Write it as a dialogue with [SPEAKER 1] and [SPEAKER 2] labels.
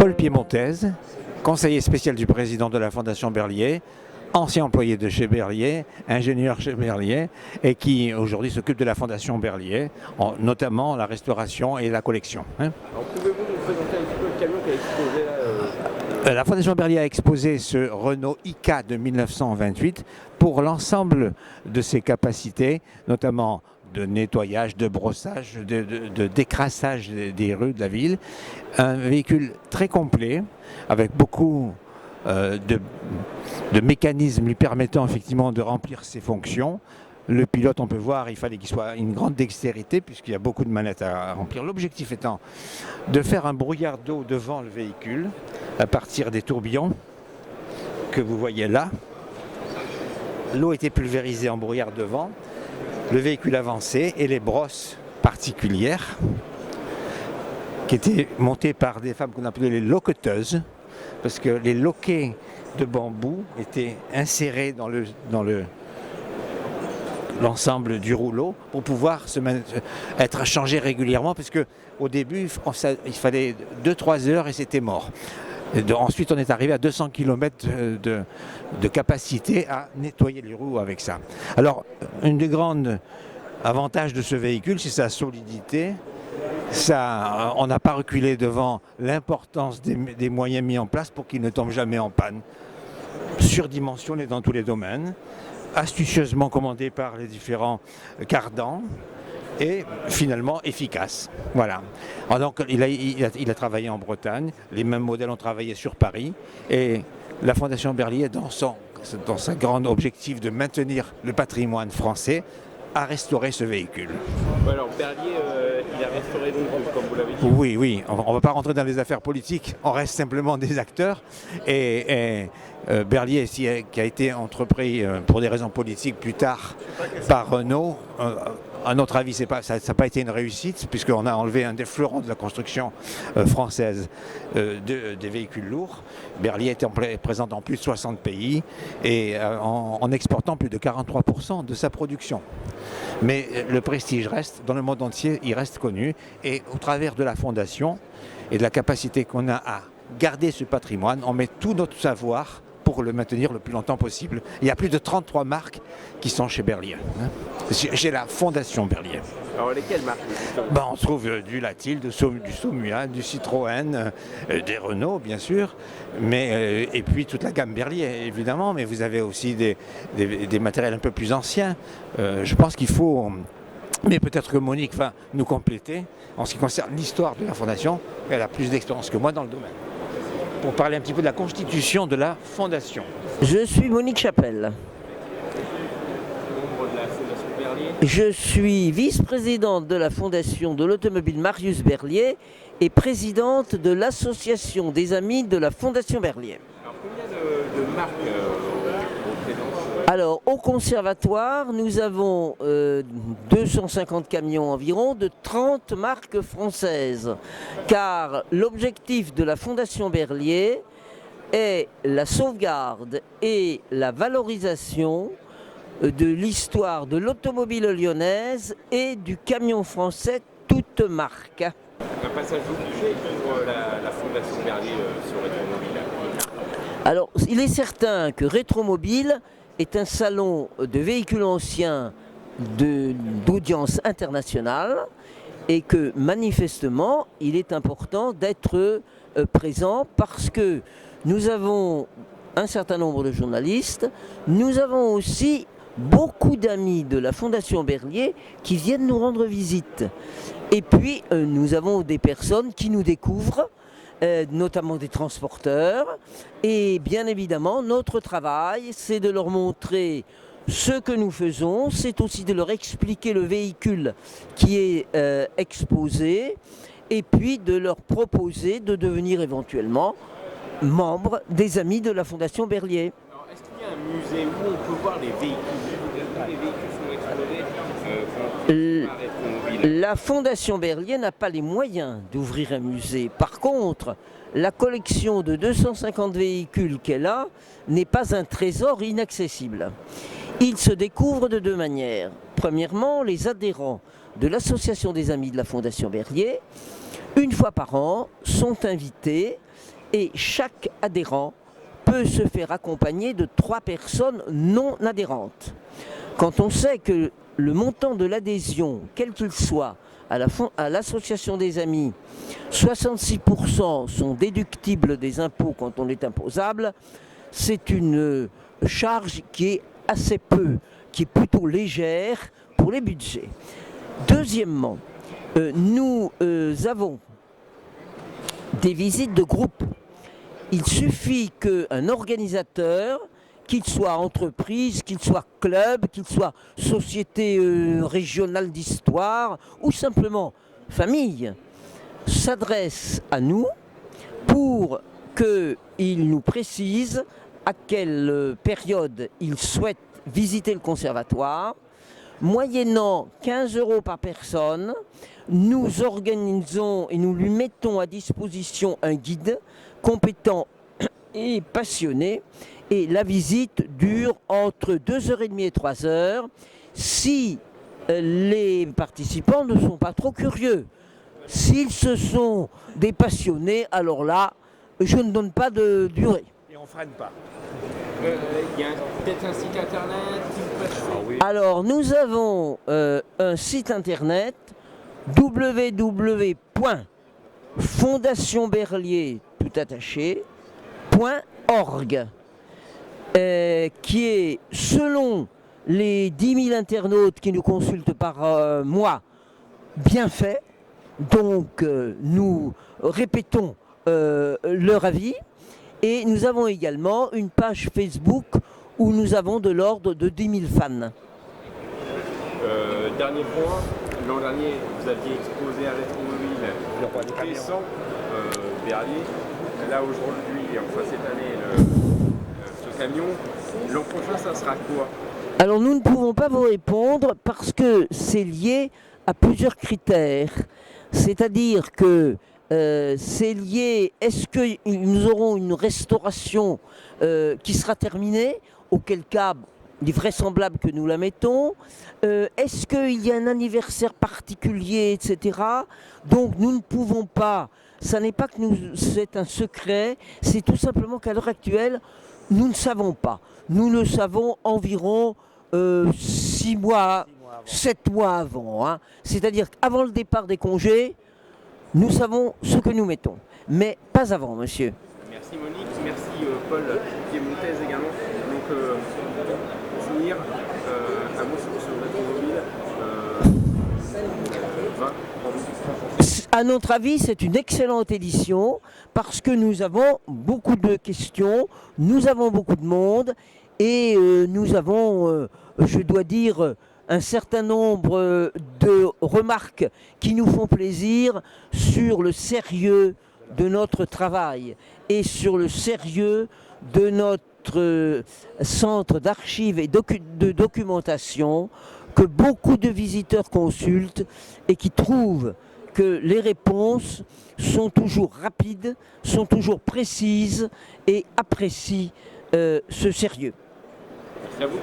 [SPEAKER 1] Paul Piémontez, conseiller spécial du président de la Fondation Berlier, ancien employé de chez Berlier, ingénieur chez Berlier, et qui aujourd'hui s'occupe de la Fondation Berlier, notamment la restauration et la collection.
[SPEAKER 2] Alors pouvez-vous nous présenter un petit peu le camion qui a exposé là
[SPEAKER 1] La Fondation Berlier a exposé ce Renault IK de 1928 pour l'ensemble de ses capacités, notamment de nettoyage, de brossage, de décrassage des rues de la ville. Un véhicule très complet, avec beaucoup de mécanismes lui permettant effectivement de remplir ses fonctions. Le pilote, on peut voir, il fallait qu'il soit une grande dextérité puisqu'il y a beaucoup de manettes à remplir. L'objectif étant de faire un brouillard d'eau devant le véhicule à partir des tourbillons que vous voyez là. L'eau était pulvérisée en brouillard devant. Le véhicule avançait et les brosses particulières qui étaient montées par des femmes qu'on appelait les loqueteuses, parce que les loquets de bambou étaient insérés dans l'ensemble du rouleau pour pouvoir être changés régulièrement, parce qu'au début, il fallait 2-3 heures et c'était mort. Ensuite, on est arrivé à 200 km de capacité à nettoyer les roues avec ça. Alors, un des grands avantages de ce véhicule, c'est sa solidité. On n'a pas reculé devant l'importance des moyens mis en place pour qu'il ne tombe jamais en panne. Surdimensionné dans tous les domaines, astucieusement commandé par les différents cardans, et finalement efficace. Voilà. Alors donc il a travaillé en Bretagne, les mêmes modèles ont travaillé sur Paris, et la Fondation Berlier, dans son grand objectif de maintenir le patrimoine français, a restauré ce véhicule.
[SPEAKER 2] Alors Berlier, il a restauré donc, comme vous l'avez dit.
[SPEAKER 1] Oui, on ne va pas rentrer dans les affaires politiques, on reste simplement des acteurs, et Berlier, qui a été entrepris pour des raisons politiques plus tard par Renault, à notre avis, ça n'a pas été une réussite, puisqu'on a enlevé un des fleurons de la construction française des véhicules lourds. Berlier était présent dans plus de 60 pays et en exportant plus de 43% de sa production. Mais le prestige reste, dans le monde entier, il reste connu. Et au travers de la fondation et de la capacité qu'on a à garder ce patrimoine, on met tout notre savoir pour le maintenir le plus longtemps possible. Il y a plus de 33 marques qui sont chez Berlier, chez la Fondation Berlier.
[SPEAKER 2] Alors lesquelles marques?
[SPEAKER 1] On trouve du Latil, du Somua, du Citroën, des Renault bien sûr, et puis toute la gamme Berlier évidemment, mais vous avez aussi des matériels un peu plus anciens. Je pense qu'il faut, mais peut-être que Monique va nous compléter en ce qui concerne l'histoire de la Fondation. Elle a plus d'expérience que moi dans le domaine, pour parler un petit peu de la constitution de la Fondation.
[SPEAKER 3] Je suis Monique Chapelle.
[SPEAKER 2] Membre de la Fondation Berlier.
[SPEAKER 3] Je suis vice-présidente de la Fondation de l'Automobile Marius Berlier et présidente de l'Association des Amis de la Fondation Berlier.
[SPEAKER 2] Alors combien de marques représentent
[SPEAKER 3] Alors au conservatoire, nous avons 250 camions environ de 30 marques françaises, car l'objectif de la Fondation Berlier est la sauvegarde et la valorisation de l'histoire de l'automobile lyonnaise et du camion français toute marque.
[SPEAKER 2] un passage obligé pour la Fondation Berlier sur Rétromobile?
[SPEAKER 3] Alors il est certain que Rétromobile est un salon de véhicules anciens d'audience internationale et que manifestement il est important d'être présent parce que nous avons un certain nombre de journalistes, nous avons aussi beaucoup d'amis de la Fondation Berlier qui viennent nous rendre visite. Et puis nous avons des personnes qui nous découvrent, notamment des transporteurs, et bien évidemment notre travail c'est de leur montrer ce que nous faisons, c'est aussi de leur expliquer le véhicule qui est exposé et puis de leur proposer de devenir éventuellement membre des Amis de la Fondation Berlier.
[SPEAKER 2] Alors, est-ce qu'il y a un musée où on peut voir les véhicules? Les véhicules sont exposés par Rétromobile.
[SPEAKER 3] La Fondation Berlier n'a pas les moyens d'ouvrir un musée. Par contre, la collection de 250 véhicules qu'elle a n'est pas un trésor inaccessible. Il se découvre de deux manières. Premièrement, les adhérents de l'Association des Amis de la Fondation Berlier, une fois par an, sont invités et chaque adhérent peut se faire accompagner de 3 personnes non adhérentes. Quand on sait que le montant de l'adhésion, quel qu'il soit, à l'association des amis, 66% sont déductibles des impôts quand on est imposable, c'est une charge qui est assez peu, qui est plutôt légère pour les budgets. Deuxièmement, nous avons des visites de groupe. Il suffit qu'un organisateur, qu'il soit entreprise, qu'il soit club, qu'il soit société régionale d'histoire ou simplement famille, s'adresse à nous pour qu'il nous précise à quelle période il souhaite visiter le conservatoire. Moyennant 15 € par personne, nous organisons et nous lui mettons à disposition un guide compétent et passionné. Et la visite dure entre 2h30 et 3h si les participants ne sont pas trop curieux. S'ils se sont des passionnés, alors là, je ne donne pas de durée.
[SPEAKER 1] Et on ne freine pas.
[SPEAKER 2] Il y a peut-être un site internet qui vous passe.
[SPEAKER 1] Oui.
[SPEAKER 3] Alors nous avons un site internet www.fondationberlier.org qui est, selon les 10 000 internautes qui nous consultent par mois, bien fait. Donc nous répétons leur avis. Et nous avons également une page Facebook où nous avons de l'ordre de 10 000 fans.
[SPEAKER 2] Dernier point, l'an dernier, vous aviez exposé à Rétromobile les 100 Berlier. Là, aujourd'hui, enfin cette année, ce camion, l'an prochain, ça sera quoi?
[SPEAKER 3] Alors nous ne pouvons pas vous répondre parce que c'est lié à plusieurs critères. C'est-à-dire que c'est lié, est-ce que nous aurons une restauration qui sera terminée, auquel cas il est vraisemblable que nous la mettons, est-ce qu'il y a un anniversaire particulier, etc. Donc nous ne pouvons pas, ça n'est pas que c'est un secret, c'est tout simplement qu'à l'heure actuelle, nous ne savons pas. Nous le savons environ 6 mois, 7 mois avant. Hein. C'est-à-dire qu'avant le départ des congés, nous savons ce que nous mettons, mais pas avant, monsieur.
[SPEAKER 2] Merci Monique, merci Paul Piémontaise également. Donc pour finir, un mot sur Rétromobile.
[SPEAKER 3] À notre avis, c'est une excellente édition parce que nous avons beaucoup de questions, nous avons beaucoup de monde et nous avons, je dois dire, un certain nombre de remarques qui nous font plaisir sur le sérieux de notre travail et sur le sérieux de notre centre d'archives et de documentation que beaucoup de visiteurs consultent et qui trouvent que les réponses sont toujours rapides, sont toujours précises et apprécient ce sérieux.
[SPEAKER 2] Merci à vous.